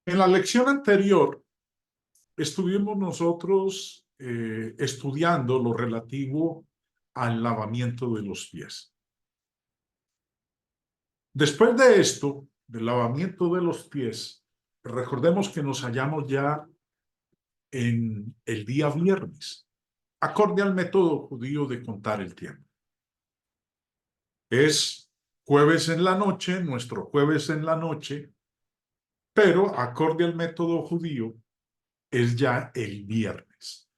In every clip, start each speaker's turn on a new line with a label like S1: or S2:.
S1: En la lección anterior estuvimos nosotros estudiando lo relativo al lavamiento de los pies. Después de esto, del lavamiento de los pies, recordemos que nos hallamos ya en el día viernes, acorde al método judío de contar el tiempo. Es jueves en la noche, nuestro jueves en la noche, pero acorde al método judío es ya el viernes.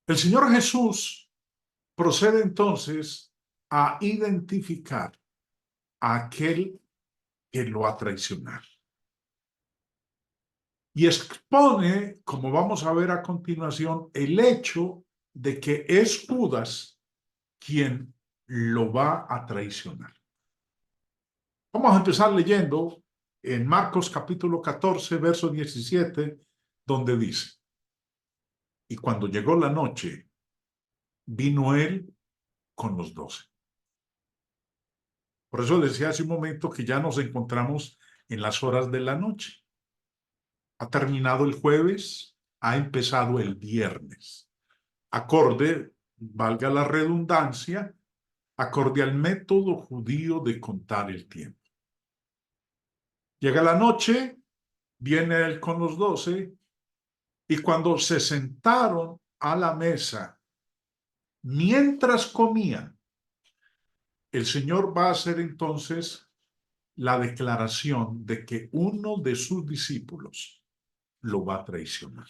S1: El Señor Jesús procede entonces a identificar a aquel que lo va a traicionar. Y expone, como vamos a ver a continuación, el hecho de que es Judas quien lo va a traicionar. Vamos a empezar leyendo en Marcos capítulo 14, verso 17, donde dice: y cuando llegó la noche, vino él con los 12. Por eso decía hace un momento que ya nos encontramos en las horas de la noche. Ha terminado el jueves, ha empezado el viernes. Acorde, valga la redundancia, acorde al método judío de contar el tiempo. Llega la noche, viene él con los 12, y cuando se sentaron a la mesa, mientras comían, el Señor va a hacer entonces la declaración de que uno de sus discípulos lo va a traicionar.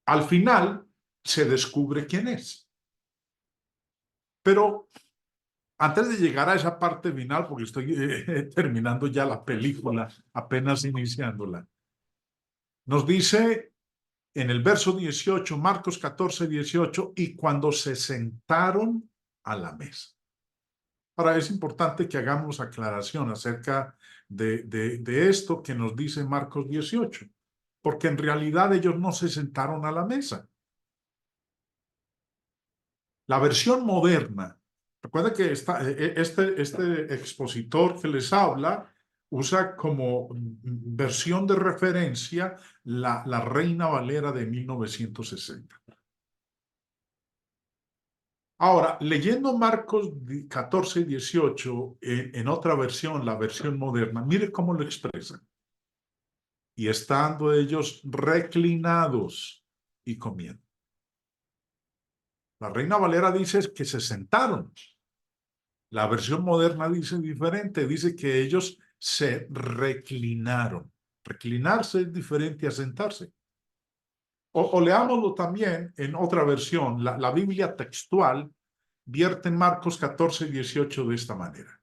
S1: Al final se descubre quién es. Pero antes de llegar a esa parte final, porque estoy terminando ya la película, apenas iniciándola, nos dice en el verso 18, Marcos 14, 18, y cuando se sentaron a la mesa. Ahora, es importante que hagamos aclaración acerca de esto que nos dice Marcos 18, porque en realidad ellos no se sentaron a la mesa. La versión moderna, recuerda que este expositor que les habla usa como versión de referencia la Reina Valera de 1960. Ahora, leyendo Marcos 14 y 18 en otra versión, la versión moderna, mire cómo lo expresan. Y estando ellos reclinados y comiendo. La Reina Valera dice que se sentaron. La versión moderna dice diferente, dice que ellos se reclinaron. Reclinarse es diferente a sentarse. O leámoslo también en otra versión, la Biblia textual vierte en Marcos 14, 18 de esta manera.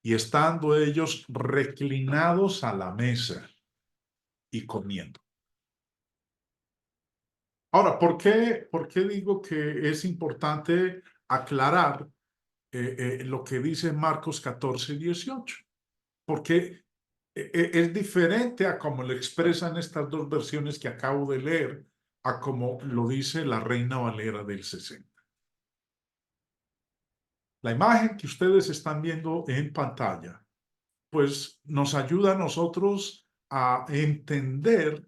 S1: Y estando ellos reclinados a la mesa y comiendo. Ahora, ¿por qué digo que es importante aclarar lo que dice Marcos 14, 18? Porque es diferente a como lo expresan estas dos versiones que acabo de leer, a como lo dice la Reina Valera del 60. La imagen que ustedes están viendo en pantalla, pues nos ayuda a nosotros a entender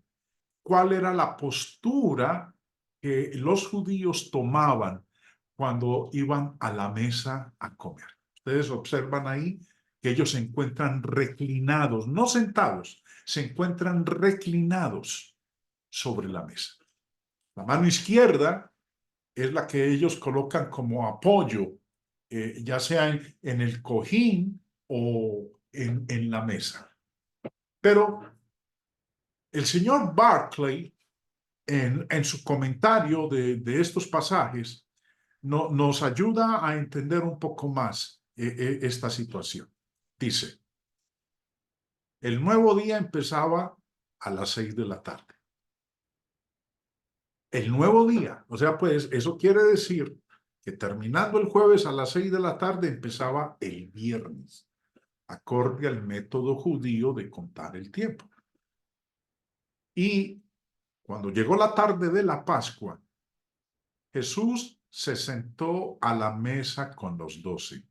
S1: cuál era la postura que los judíos tomaban cuando iban a la mesa a comer. Ustedes observan ahí que ellos se encuentran reclinados, no sentados, se encuentran reclinados sobre la mesa. La mano izquierda es la que ellos colocan como apoyo, ya sea en el cojín o en la mesa. Pero el señor Barclay, en su comentario de estos pasajes, nos ayuda a entender un poco más esta situación. Dice, el nuevo día empezaba a las 6 de la tarde. El nuevo día, o sea, pues eso quiere decir que terminando el jueves a las 6 de la tarde empezaba el viernes, acorde al método judío de contar el tiempo. Y cuando llegó la tarde de la Pascua, Jesús se sentó a la mesa con los 12.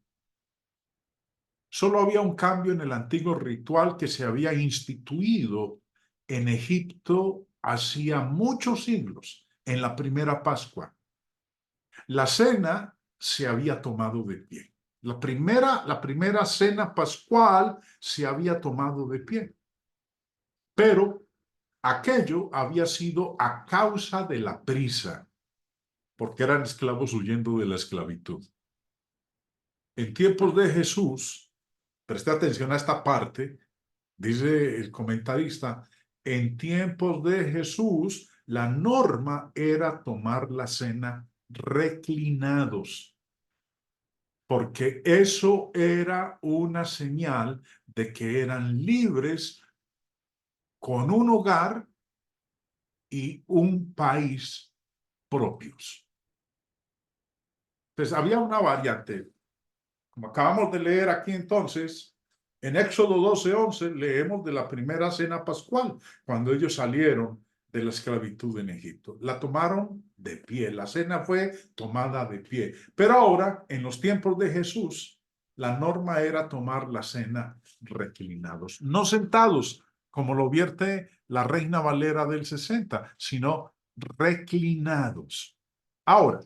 S1: Solo había un cambio en el antiguo ritual que se había instituido en Egipto hacía muchos siglos, en la primera Pascua. La cena se había tomado de pie. La primera cena pascual se había tomado de pie. Pero aquello había sido a causa de la prisa, porque eran esclavos huyendo de la esclavitud. En tiempos de Jesús, presta atención a esta parte, dice el comentarista, en tiempos de Jesús, la norma era tomar la cena reclinados, porque eso era una señal de que eran libres con un hogar y un país propios. Entonces, había una variante. Como acabamos de leer aquí entonces, en Éxodo 12:11 leemos de la primera cena pascual, cuando ellos salieron de la esclavitud en Egipto. La tomaron de pie, la cena fue tomada de pie. Pero ahora, en los tiempos de Jesús, la norma era tomar la cena reclinados, no sentados, como lo vierte la Reina Valera del 60, sino reclinados. Ahora,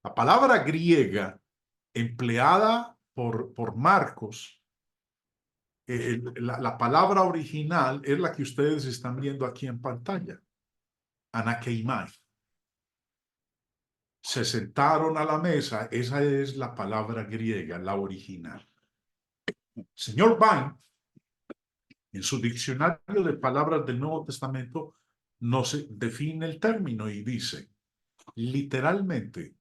S1: la palabra griega empleada por Marcos, la palabra original es la que ustedes están viendo aquí en pantalla, anakeimai. Se sentaron a la mesa, esa es la palabra griega, la original. Señor Vine, en su diccionario de palabras del Nuevo Testamento, nos define el término y dice, literalmente,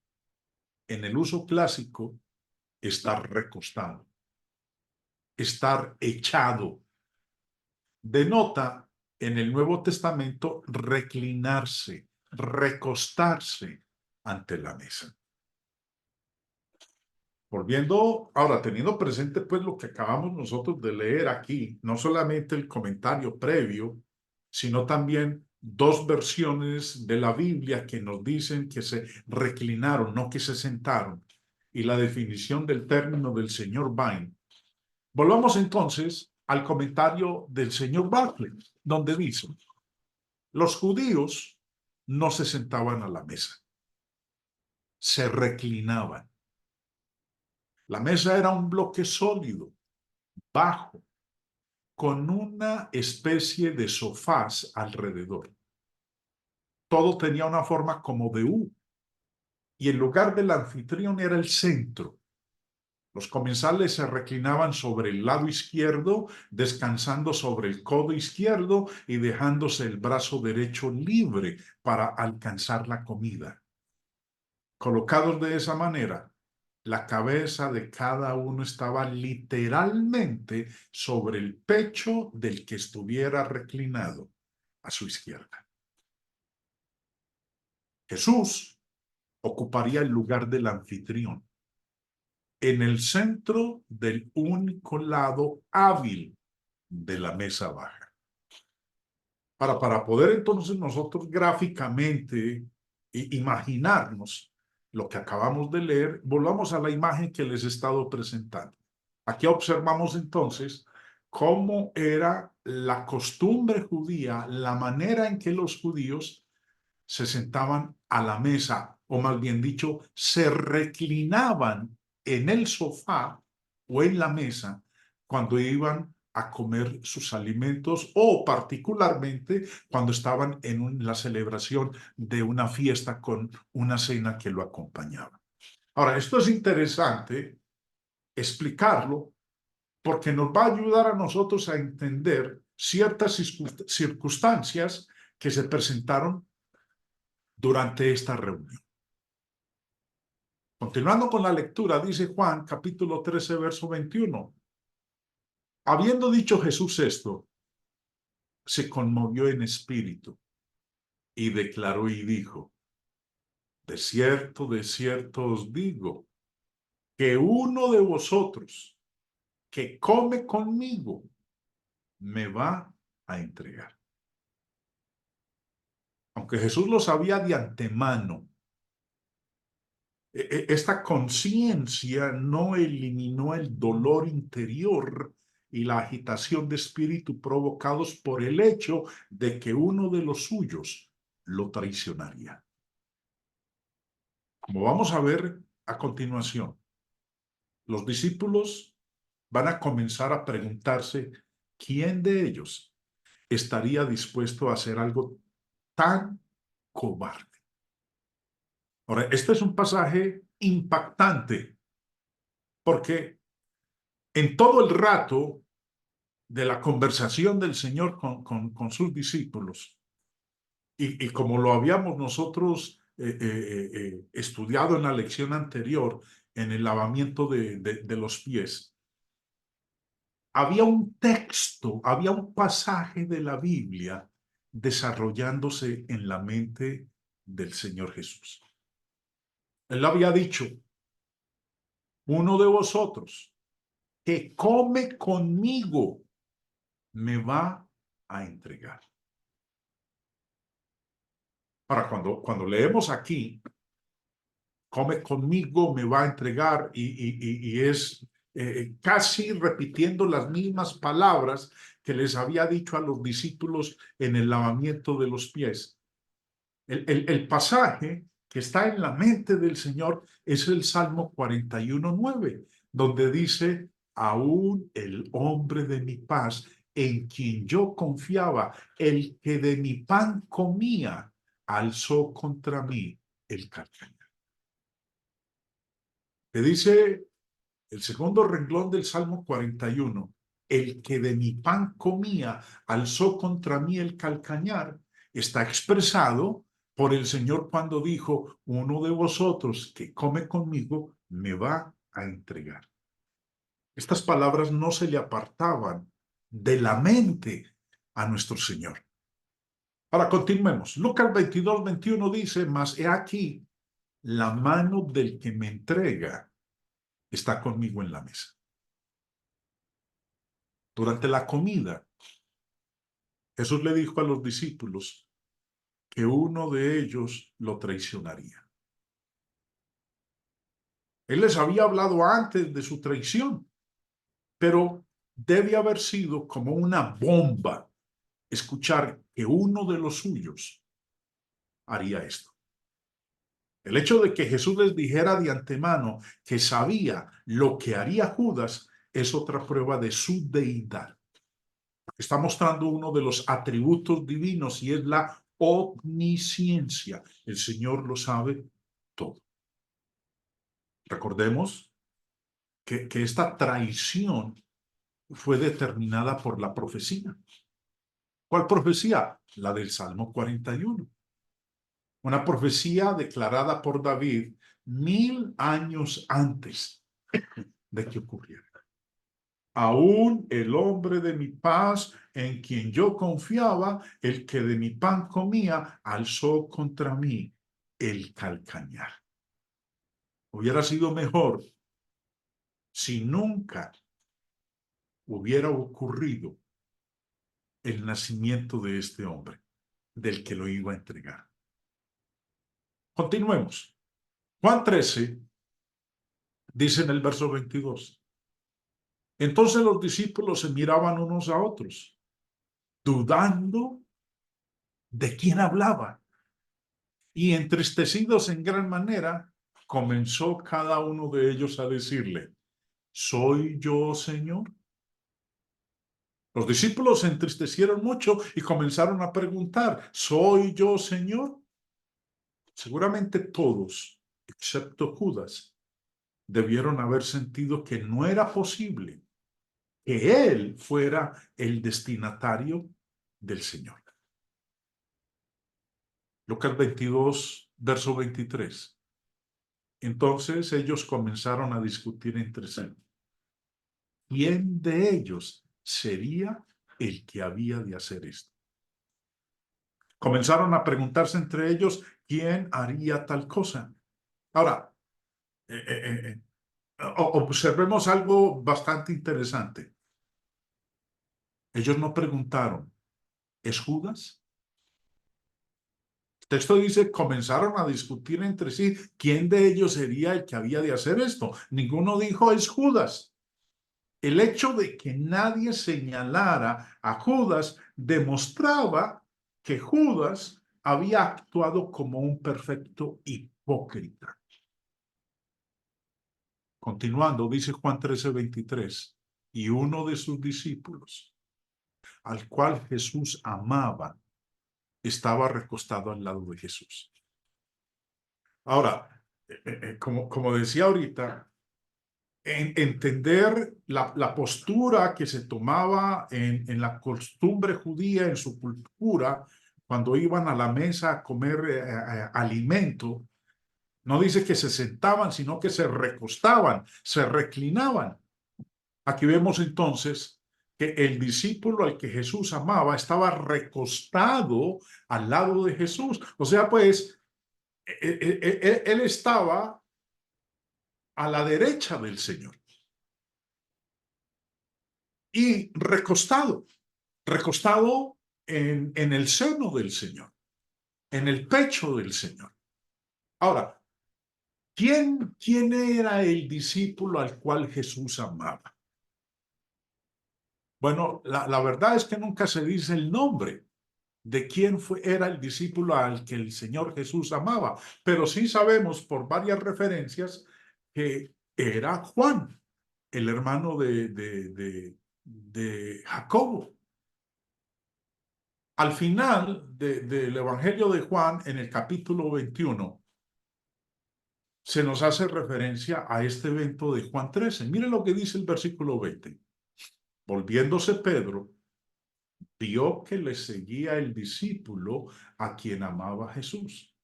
S1: en el uso clásico, estar recostado, estar echado. Denota en el Nuevo Testamento reclinarse, recostarse ante la mesa. Volviendo, ahora teniendo presente pues lo que acabamos nosotros de leer aquí, no solamente el comentario previo, sino también dos versiones de la Biblia que nos dicen que se reclinaron, no que se sentaron, y la definición del término del señor Vine. Volvamos entonces al comentario del señor Barclay, donde dice, los judíos no se sentaban a la mesa, se reclinaban. La mesa era un bloque sólido, bajo, con una especie de sofás alrededor. Todo tenía una forma como de U, y el lugar del anfitrión era el centro. Los comensales se reclinaban sobre el lado izquierdo, descansando sobre el codo izquierdo y dejándose el brazo derecho libre para alcanzar la comida. Colocados de esa manera, la cabeza de cada uno estaba literalmente sobre el pecho del que estuviera reclinado a su izquierda. Jesús ocuparía el lugar del anfitrión en el centro del único lado hábil de la mesa baja. Para poder entonces nosotros gráficamente imaginarnos lo que acabamos de leer, volvamos a la imagen que les he estado presentando. Aquí observamos entonces cómo era la costumbre judía, la manera en que los judíos se sentaban a la mesa, o más bien dicho, se reclinaban en el sofá o en la mesa cuando iban a comer sus alimentos o particularmente cuando estaban en la celebración de una fiesta con una cena que lo acompañaba. Ahora, esto es interesante explicarlo porque nos va a ayudar a nosotros a entender ciertas circunstancias que se presentaron durante esta reunión. Continuando con la lectura, dice Juan, capítulo 13, verso 21. Habiendo dicho Jesús esto, se conmovió en espíritu y declaró y dijo, de cierto os digo, que uno de vosotros que come conmigo me va a entregar. Aunque Jesús lo sabía de antemano, Esta conciencia no eliminó el dolor interior y la agitación de espíritu provocados por el hecho de que uno de los suyos lo traicionaría. Como vamos a ver a continuación, los discípulos van a comenzar a preguntarse quién de ellos estaría dispuesto a hacer algo tan cobarde. Ahora, este es un pasaje impactante porque en todo el rato de la conversación del Señor con sus discípulos, y como lo habíamos nosotros estudiado en la lección anterior, en el lavamiento de los pies, había un texto, había un pasaje de la Biblia desarrollándose en la mente del Señor Jesús. Él había dicho, uno de vosotros que come conmigo me va a entregar. Ahora, cuando leemos aquí, come conmigo, me va a entregar, y es casi repitiendo las mismas palabras que les había dicho a los discípulos en el lavamiento de los pies. El pasaje que está en la mente del Señor es el Salmo 41:9, donde dice, aún el hombre de mi paz, en quien yo confiaba, el que de mi pan comía, alzó contra mí el calcañar. Que dice el segundo renglón del Salmo 41, el que de mi pan comía, alzó contra mí el calcañar, está expresado por el Señor cuando dijo, uno de vosotros que come conmigo me va a entregar. Estas palabras no se le apartaban de la mente a nuestro Señor. Ahora continuemos. Lucas 22:21 dice, mas he aquí, la mano del que me entrega está conmigo en la mesa. Durante la comida, Jesús le dijo a los discípulos que uno de ellos lo traicionaría. Él les había hablado antes de su traición, pero debe haber sido como una bomba escuchar que uno de los suyos haría esto. El hecho de que Jesús les dijera de antemano que sabía lo que haría Judas es otra prueba de su deidad. Está mostrando uno de los atributos divinos y es la omnisciencia. El Señor lo sabe todo. Recordemos que esta traición fue determinada por la profecía. ¿Cuál profecía? La del Salmo 41. Una profecía declarada por David 1000 años antes de que ocurriera. Aún el hombre de mi paz, en quien yo confiaba, el que de mi pan comía, alzó contra mí el calcañar. Hubiera sido mejor si nunca hubiera ocurrido el nacimiento de este hombre, del que lo iba a entregar. Continuemos. Juan 13 dice en el verso 22. Entonces los discípulos se miraban unos a otros, dudando de quién hablaba. Y entristecidos en gran manera, comenzó cada uno de ellos a decirle, ¿soy yo, Señor? Los discípulos se entristecieron mucho y comenzaron a preguntar, ¿soy yo, Señor? Seguramente todos, excepto Judas, debieron haber sentido que no era posible que él fuera el destinatario del Señor. Lucas 22, verso 23. Entonces ellos comenzaron a discutir entre sí. ¿Quién de ellos sería el que había de hacer esto? Comenzaron a preguntarse entre ellos quién haría tal cosa. Ahora, observemos algo bastante interesante. Ellos no preguntaron, ¿es Judas? texto dice, comenzaron a discutir entre sí quién de ellos sería el que había de hacer esto. Ninguno dijo, es Judas. El hecho de que nadie señalara a Judas demostraba que Judas había actuado como un perfecto hipócrita. Continuando, dice Juan 13:23, y uno de sus discípulos, al cual Jesús amaba, estaba recostado al lado de Jesús. Ahora, como decía ahorita, entender la postura que se tomaba en la costumbre judía, en su cultura, cuando iban a la mesa a comer alimento, no dice que se sentaban, sino que se recostaban, se reclinaban. Aquí vemos entonces que el discípulo al que Jesús amaba estaba recostado al lado de Jesús. O sea, pues, él estaba a la derecha del Señor y recostado en el seno del Señor, en el pecho del Señor. Ahora, ¿quién era el discípulo al cual Jesús amaba? Bueno, la verdad es que nunca se dice el nombre de quién era el discípulo al que el Señor Jesús amaba, pero sí sabemos por varias referencias que era Juan, el hermano de Jacobo. Al final del Evangelio de Juan, en el capítulo 21, se nos hace referencia a este evento de Juan 13. Miren lo que dice el versículo 20. Volviéndose Pedro, vio que le seguía el discípulo a quien amaba Jesús,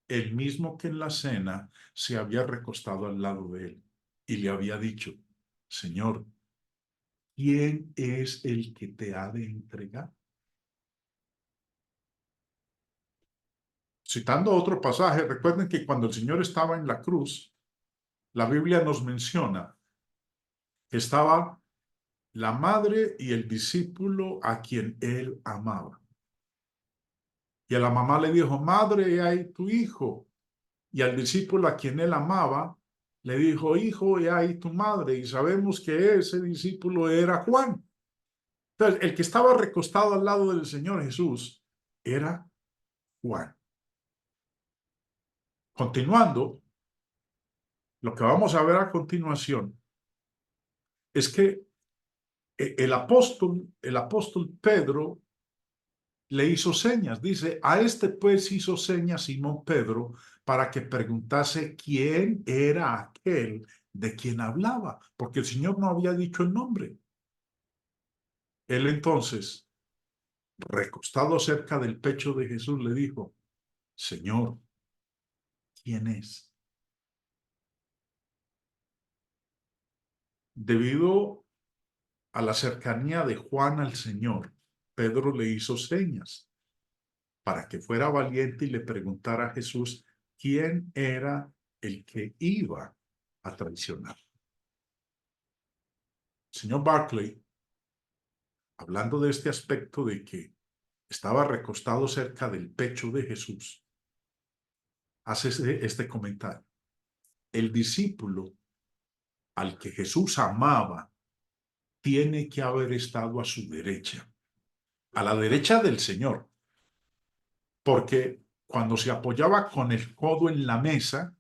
S1: el mismo que en la cena se había recostado al lado de él y le había dicho, Señor, ¿quién es el que te ha de entregar? Citando otro pasaje, recuerden que cuando el Señor estaba en la cruz, la Biblia nos menciona que estaba la madre y el discípulo a quien él amaba. Y a la mamá le dijo, madre, he ahí tu hijo. Y al discípulo a quien él amaba, le dijo, hijo, he ahí tu madre. Y sabemos que ese discípulo era Juan. Entonces, el que estaba recostado al lado del Señor Jesús era Juan. Continuando, lo que vamos a ver a continuación es que el apóstol Pedro le hizo señas. Dice, a este pues hizo señas Simón Pedro para que preguntase quién era aquel de quien hablaba, porque el Señor no había dicho el nombre. Él entonces, recostado cerca del pecho de Jesús, le dijo, Señor, ¿quién es? Debido a la cercanía de Juan al Señor, Pedro le hizo señas para que fuera valiente y le preguntara a Jesús quién era el que iba a traicionar. Señor Barclay, hablando de este aspecto de que estaba recostado cerca del pecho de Jesús, hace este comentario. El discípulo al que Jesús amaba tiene que haber estado a su derecha, a la derecha del Señor, porque cuando se apoyaba con el codo en la mesa,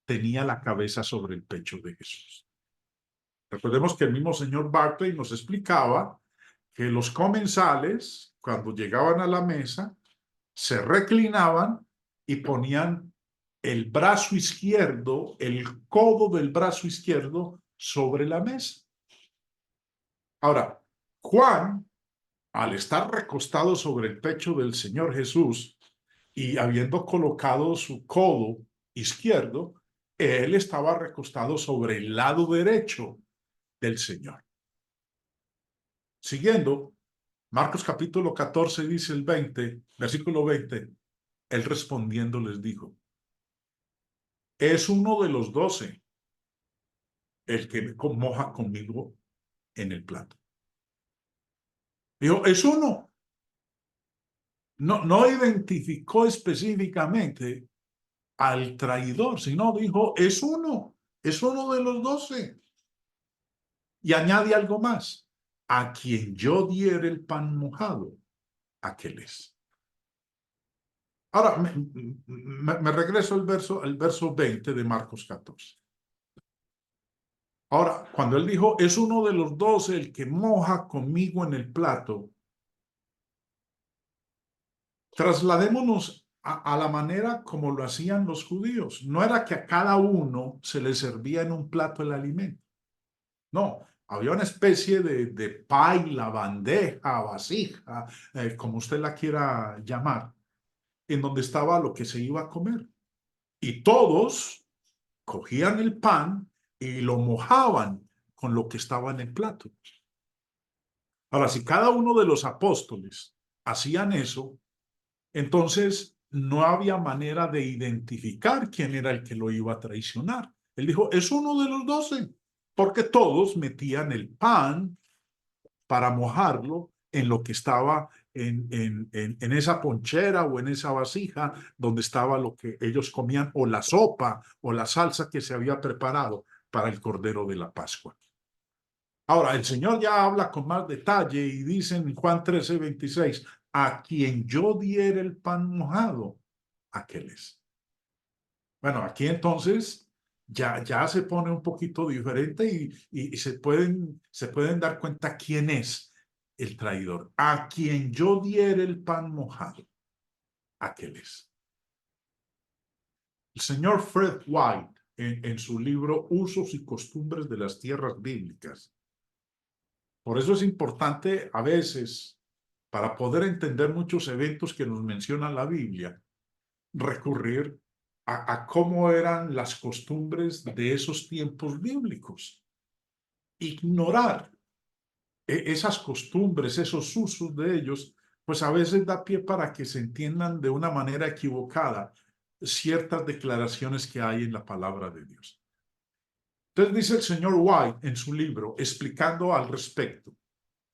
S1: tenía la cabeza sobre el pecho de Jesús. Recordemos que el mismo señor Barclay nos explicaba que los comensales, cuando llegaban a la mesa, se reclinaban y ponían el brazo izquierdo, el codo del brazo izquierdo sobre la mesa. Ahora, Juan, al estar recostado sobre el pecho del Señor Jesús y habiendo colocado su codo izquierdo, él estaba recostado sobre el lado derecho del Señor. Siguiendo, Marcos capítulo 14 dice el 20, versículo 20, él respondiendo les dijo, es uno de los 12 el que moja conmigo en el plato. Dijo, es uno. no identificó específicamente al traidor, sino dijo, es uno de los 12. Y añade algo más, a quien yo diere el pan mojado, aquel es. Ahora, me regreso al verso 20 de Marcos 14. Ahora, cuando él dijo, es uno de los 12 el que moja conmigo en el plato, trasladémonos a la manera como lo hacían los judíos. No era que a cada uno se le servía en un plato el alimento. No, había una especie de paila, bandeja, vasija, como usted la quiera llamar, en donde estaba lo que se iba a comer. Y todos cogían el pan y lo mojaban con lo que estaba en el plato. Ahora, si cada uno de los apóstoles hacían eso, entonces no había manera de identificar quién era el que lo iba a traicionar. Él dijo, es uno de los 12, porque todos metían el pan para mojarlo en lo que estaba en esa ponchera o en esa vasija donde estaba lo que ellos comían, o la sopa o la salsa que se había preparado para el Cordero de la Pascua. Ahora, el Señor ya habla con más detalle y dice en Juan 13:26, a quien yo diera el pan mojado, aquel es. Bueno, aquí entonces ya se pone un poquito diferente y se pueden dar cuenta quién es el traidor. A quien yo diera el pan mojado, aquel es. El señor Fred White, en su libro Usos y Costumbres de las Tierras Bíblicas. Por eso es importante a veces, para poder entender muchos eventos que nos menciona la Biblia, recurrir a cómo eran las costumbres de esos tiempos bíblicos. Ignorar esas costumbres, esos usos de ellos, pues a veces da pie para que se entiendan de una manera equivocada ciertas declaraciones que hay en la palabra de Dios. Entonces dice el señor White en su libro, explicando al respecto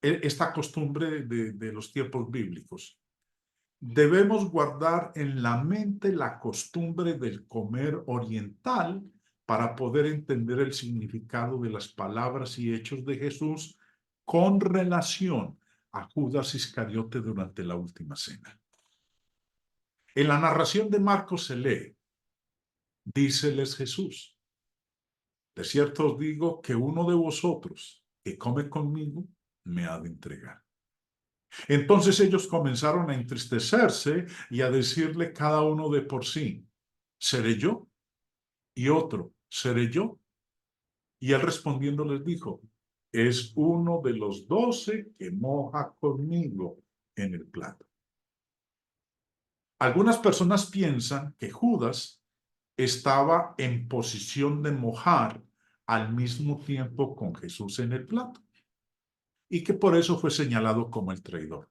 S1: esta costumbre de los tiempos bíblicos. Debemos guardar en la mente la costumbre del comer oriental para poder entender el significado de las palabras y hechos de Jesús con relación a Judas Iscariote durante la última cena. En la narración de Marcos se lee, díceles Jesús, de cierto os digo que uno de vosotros que come conmigo me ha de entregar. Entonces ellos comenzaron a entristecerse y a decirle cada uno de por sí, ¿seré yo? Y otro, ¿seré yo? Y él respondiendo les dijo, es uno de los 12 que moja conmigo en el plato. Algunas personas piensan que Judas estaba en posición de mojar al mismo tiempo con Jesús en el plato y que por eso fue señalado como el traidor.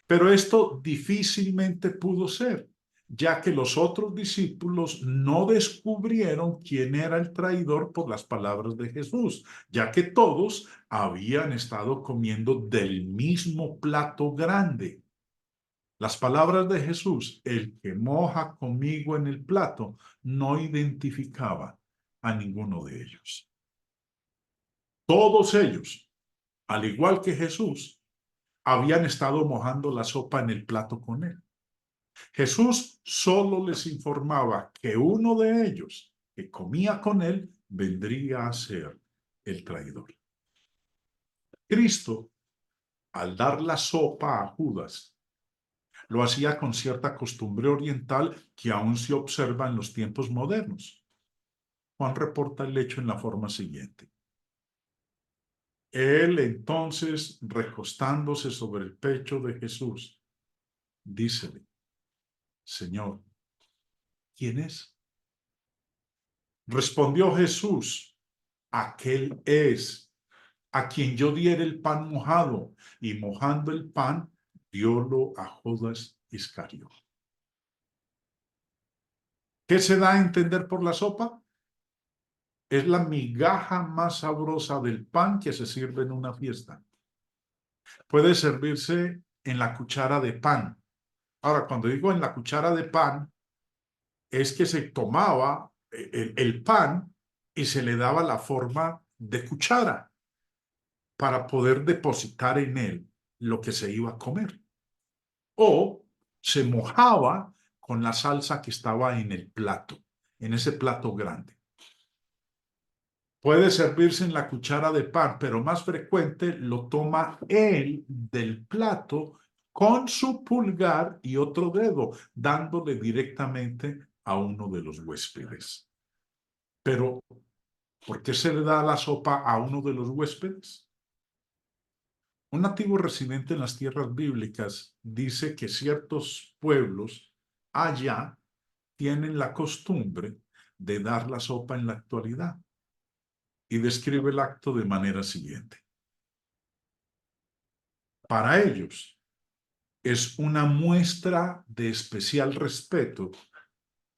S1: Pero esto difícilmente pudo ser, ya que los otros discípulos no descubrieron quién era el traidor por las palabras de Jesús, ya que todos habían estado comiendo del mismo plato grande. Las palabras de Jesús, el que moja conmigo en el plato, no identificaba a ninguno de ellos. Todos ellos, al igual que Jesús, habían estado mojando la sopa en el plato con él. Jesús solo les informaba que uno de ellos que comía con él vendría a ser el traidor. Cristo, al dar la sopa a Judas, lo hacía con cierta costumbre oriental que aún se observa en los tiempos modernos. Juan reporta el hecho en la forma siguiente. Él entonces, recostándose sobre el pecho de Jesús, dícele, Señor, ¿quién es? Respondió Jesús, aquel es a quien yo diera el pan mojado, y mojando el pan, diólo a Judas Iscariote. ¿Qué se da a entender por la sopa? Es la migaja más sabrosa del pan que se sirve en una fiesta. Puede servirse en la cuchara de pan. Ahora, cuando digo en la cuchara de pan, es que se tomaba el pan y se le daba la forma de cuchara para poder depositar en él lo que se iba a comer. O se mojaba con la salsa que estaba en el plato, en ese plato grande. Puede servirse en la cuchara de pan, pero más frecuente lo toma él del plato con su pulgar y otro dedo, dándole directamente a uno de los huéspedes. Pero, ¿por qué se le da la sopa a uno de los huéspedes? Un nativo residente en las tierras bíblicas dice que ciertos pueblos allá tienen la costumbre de dar la sopa en la actualidad y describe el acto de manera siguiente. Para ellos es una muestra de especial respeto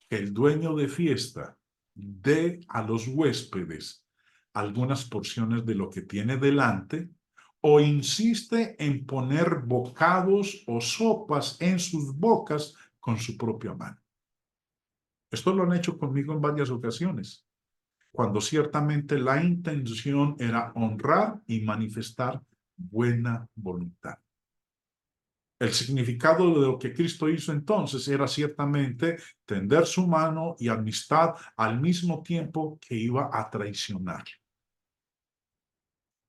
S1: que el dueño de fiesta dé a los huéspedes algunas porciones de lo que tiene delante o insiste en poner bocados o sopas en sus bocas con su propia mano. Esto lo han hecho conmigo en varias ocasiones, cuando ciertamente la intención era honrar y manifestar buena voluntad. El significado de lo que Cristo hizo entonces era ciertamente tender su mano y amistad al mismo tiempo que iba a traicionar.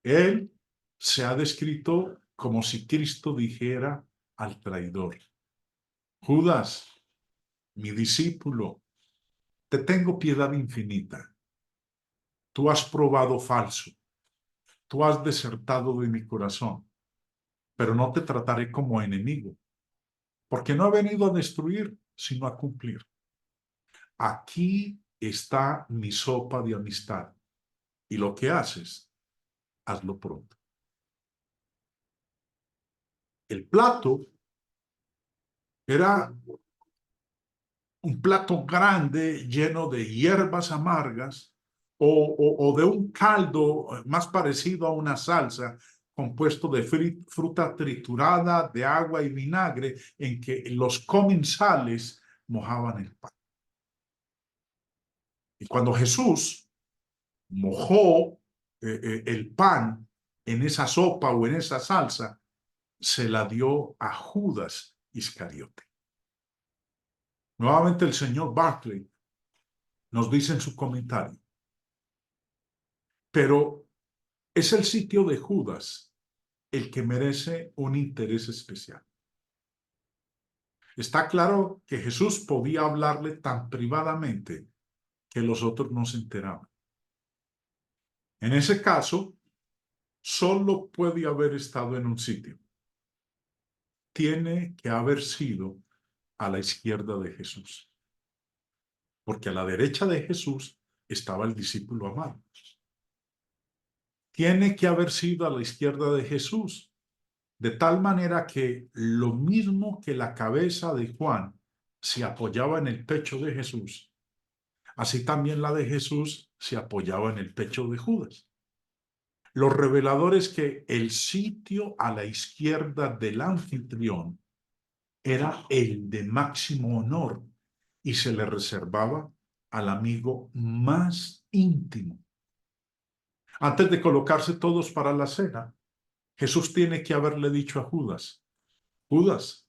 S1: Él se ha descrito como si Cristo dijera al traidor: Judas, mi discípulo, te tengo piedad infinita. Tú has probado falso, tú has desertado de mi corazón, pero no te trataré como enemigo, porque no he venido a destruir, sino a cumplir. Aquí está mi sopa de amistad, y lo que haces, hazlo pronto. El plato era un plato grande lleno de hierbas amargas o de un caldo más parecido a una salsa compuesto de fruta triturada, de agua y vinagre, en que los comensales mojaban el pan. Y cuando Jesús mojó el pan en esa sopa o en esa salsa, se la dio a Judas Iscariote. Nuevamente el señor Barclay nos dice en su comentario, pero es el sitio de Judas el que merece un interés especial. Está claro que Jesús podía hablarle tan privadamente que los otros no se enteraban. En ese caso, solo puede haber estado en un sitio. Tiene que haber sido a la izquierda de Jesús, porque a la derecha de Jesús estaba el discípulo amado. Tiene que haber sido a la izquierda de Jesús, de tal manera que lo mismo que la cabeza de Juan se apoyaba en el pecho de Jesús, así también la de Jesús se apoyaba en el pecho de Judas. Lo revelador es que el sitio a la izquierda del anfitrión era el de máximo honor y se le reservaba al amigo más íntimo. Antes de colocarse todos para la cena, Jesús tiene que haberle dicho a Judas: Judas,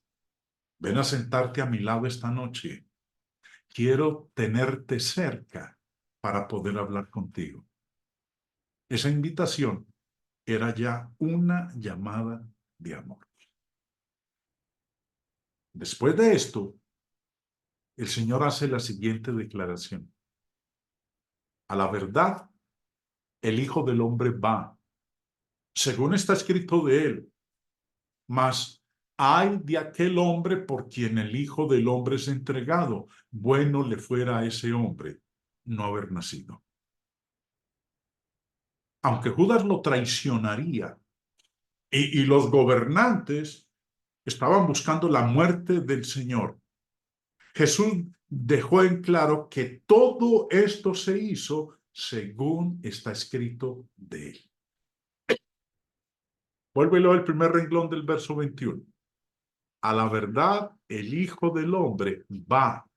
S1: ven a sentarte a mi lado esta noche. Quiero tenerte cerca para poder hablar contigo. Esa invitación era ya una llamada de amor. Después de esto, el Señor hace la siguiente declaración: a la verdad, el Hijo del Hombre va, según está escrito de él, mas ay de aquel hombre por quien el Hijo del Hombre es entregado. Bueno le fuera a ese hombre no haber nacido. Aunque Judas lo traicionaría y los gobernantes estaban buscando la muerte del Señor, Jesús dejó en claro que todo esto se hizo según está escrito de él. Vuélvelo al primer renglón del verso 21. A la verdad, el Hijo del Hombre va,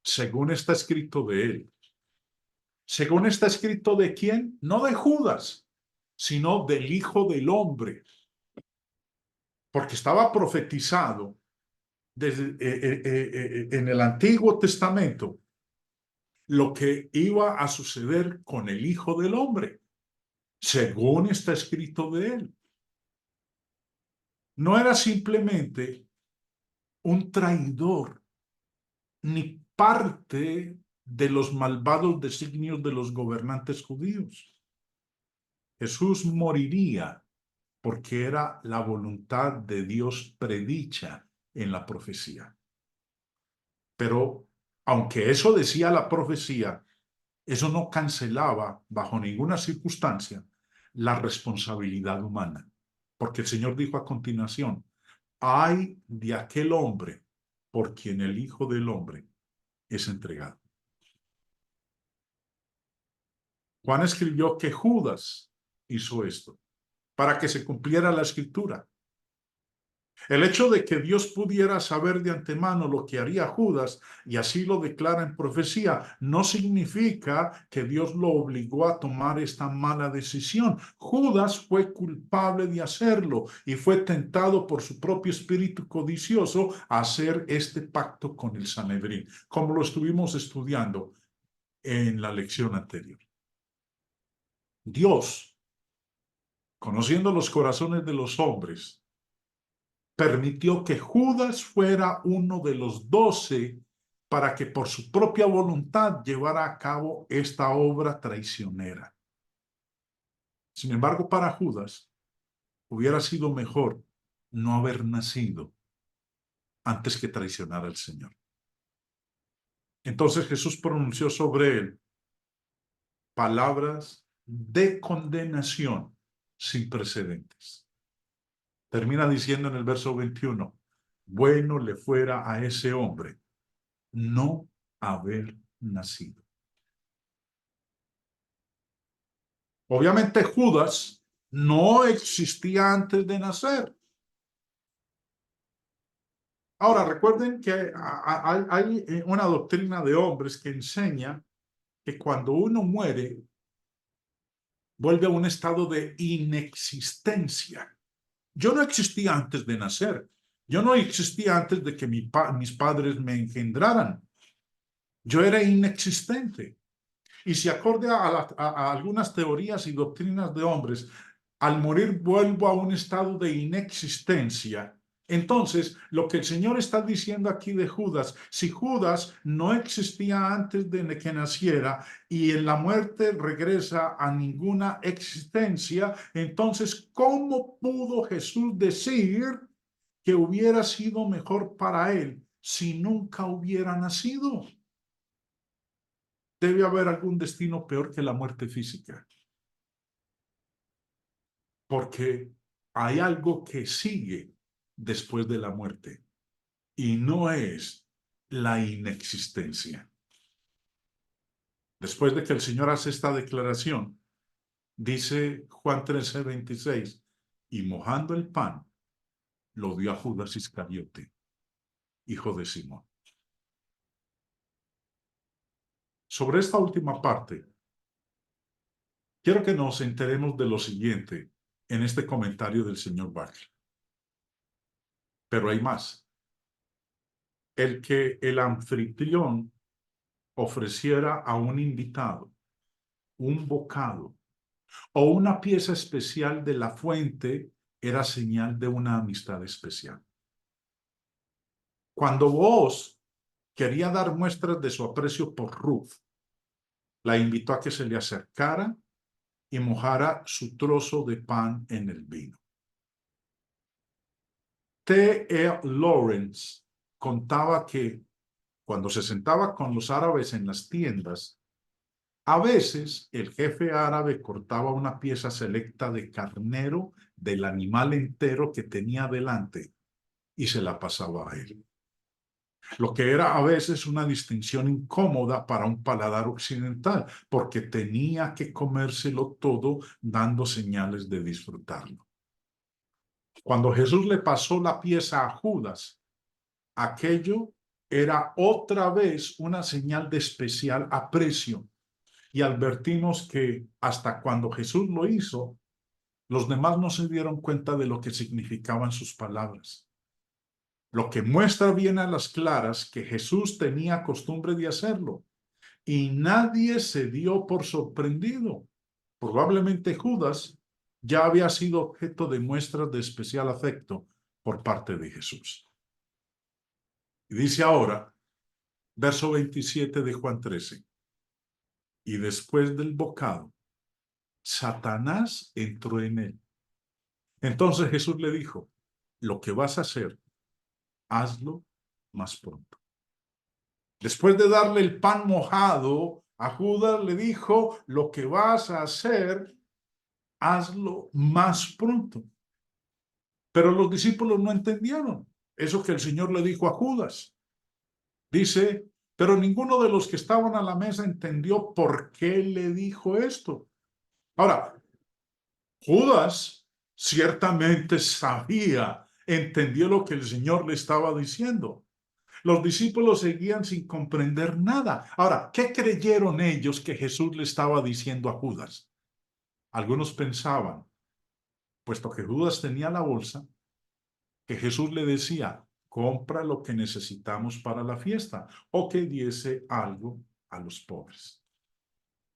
S1: según está escrito de él. Según está escrito de quién, no de Judas, sino del Hijo del Hombre, porque estaba profetizado desde, en el Antiguo Testamento lo que iba a suceder con el Hijo del Hombre, según está escrito de él. No era simplemente un traidor, ni parte de los malvados designios de los gobernantes judíos. Jesús moriría porque era la voluntad de Dios predicha en la profecía. Pero aunque eso decía la profecía, eso no cancelaba bajo ninguna circunstancia la responsabilidad humana. Porque el Señor dijo a continuación, ay de aquel hombre por quien el Hijo del Hombre es entregado. Juan escribió que Judas hizo esto para que se cumpliera la escritura. El hecho de que Dios pudiera saber de antemano lo que haría Judas y así lo declara en profecía, no significa que Dios lo obligó a tomar esta mala decisión. Judas fue culpable de hacerlo y fue tentado por su propio espíritu codicioso a hacer este pacto con el Sanedrín, como lo estuvimos estudiando en la lección anterior. Dios, conociendo los corazones de los hombres, permitió que Judas fuera uno de los 12 para que por su propia voluntad llevara a cabo esta obra traicionera. Sin embargo, para Judas hubiera sido mejor no haber nacido antes que traicionar al Señor. Entonces Jesús pronunció sobre él palabras de condenación sin precedentes. Termina diciendo en el verso 21, bueno le fuera a ese hombre no haber nacido. Obviamente Judas no existía antes de nacer. Ahora, recuerden que hay una doctrina de hombres que enseña que cuando uno muere, vuelve a un estado de inexistencia. Yo no existía antes de nacer. Yo no existía antes de que mis padres me engendraran. Yo era inexistente. Y si acorde a algunas teorías y doctrinas de hombres, al morir vuelvo a un estado de inexistencia. Entonces, lo que el Señor está diciendo aquí de Judas, si Judas no existía antes de que naciera y en la muerte regresa a ninguna existencia, entonces, ¿cómo pudo Jesús decir que hubiera sido mejor para él si nunca hubiera nacido? Debe haber algún destino peor que la muerte física, porque hay algo que sigue después de la muerte y no es la inexistencia. Después de que el Señor hace esta declaración, dice Juan 13:26, y mojando el pan, lo dio a Judas Iscariote, hijo de Simón. Sobre esta última parte, quiero que nos enteremos de lo siguiente en este comentario del señor Bach. Pero hay más. El que el anfitrión ofreciera a un invitado un bocado o una pieza especial de la fuente era señal de una amistad especial. Cuando Booz quería dar muestras de su aprecio por Ruth, la invitó a que se le acercara y mojara su trozo de pan en el vino. T.E. Lawrence contaba que cuando se sentaba con los árabes en las tiendas, a veces el jefe árabe cortaba una pieza selecta de carnero del animal entero que tenía delante y se la pasaba a él. Lo que era a veces una distinción incómoda para un paladar occidental, porque tenía que comérselo todo dando señales de disfrutarlo. Cuando Jesús le pasó la pieza a Judas, aquello era otra vez una señal de especial aprecio. Y advertimos que hasta cuando Jesús lo hizo, los demás no se dieron cuenta de lo que significaban sus palabras. Lo que muestra bien a las claras que Jesús tenía costumbre de hacerlo y nadie se dio por sorprendido. Probablemente Judas ya había sido objeto de muestras de especial afecto por parte de Jesús. Y dice ahora, verso 27 de Juan 13, y después del bocado, Satanás entró en él. Entonces Jesús le dijo, lo que vas a hacer, hazlo más pronto. Después de darle el pan mojado, a Judas le dijo, lo que vas a hacer, hazlo más pronto. Pero los discípulos no entendieron eso que el Señor le dijo a Judas. Dice, pero ninguno de los que estaban a la mesa entendió por qué le dijo esto. Ahora, Judas ciertamente sabía, entendió lo que el Señor le estaba diciendo. Los discípulos seguían sin comprender nada. Ahora, ¿qué creyeron ellos que Jesús le estaba diciendo a Judas? Algunos pensaban, puesto que Judas tenía la bolsa, que Jesús le decía, compra lo que necesitamos para la fiesta o que diese algo a los pobres.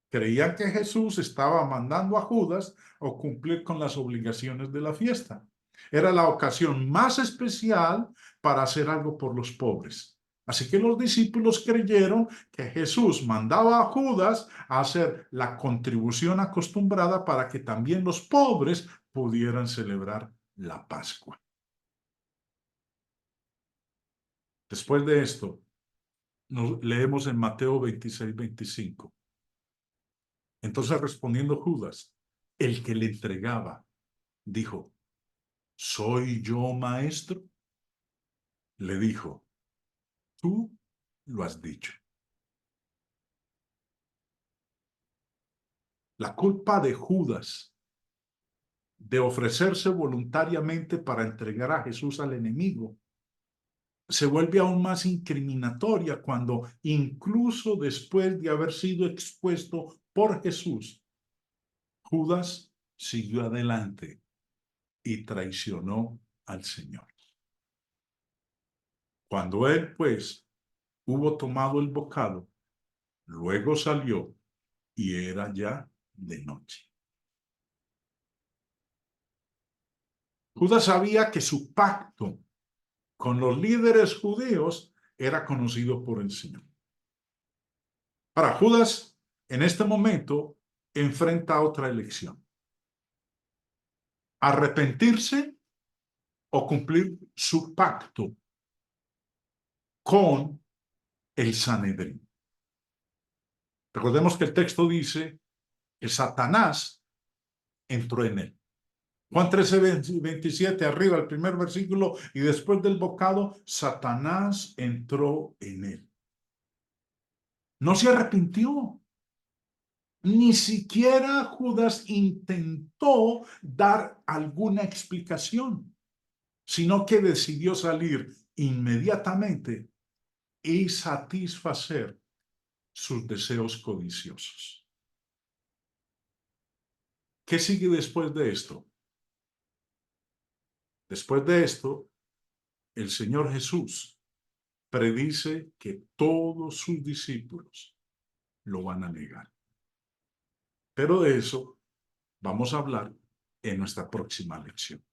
S1: Creían que Jesús estaba mandando a Judas a cumplir con las obligaciones de la fiesta. Era la ocasión más especial para hacer algo por los pobres. Así que los discípulos creyeron que Jesús mandaba a Judas a hacer la contribución acostumbrada para que también los pobres pudieran celebrar la Pascua. Después de esto, leemos en Mateo 26-25. Entonces respondiendo Judas, el que le entregaba, dijo, ¿soy yo maestro? Le dijo, tú lo has dicho. La culpa de Judas de ofrecerse voluntariamente para entregar a Jesús al enemigo se vuelve aún más incriminatoria cuando, incluso después de haber sido expuesto por Jesús, Judas siguió adelante y traicionó al Señor. Cuando él, pues, hubo tomado el bocado, luego salió y era ya de noche. Judas sabía que su pacto con los líderes judíos era conocido por el Señor. Para Judas, en este momento, enfrenta otra elección. Arrepentirse o cumplir su pacto con el Sanedrín. Recordemos que el texto dice que Satanás entró en él. Juan 13:27, arriba, el primer versículo, y después del bocado, Satanás entró en él. No se arrepintió. Ni siquiera Judas intentó dar alguna explicación, sino que decidió salir inmediatamente y satisfacer sus deseos codiciosos. ¿Qué sigue después de esto? Después de esto, el Señor Jesús predice que todos sus discípulos lo van a negar. Pero de eso vamos a hablar en nuestra próxima lección.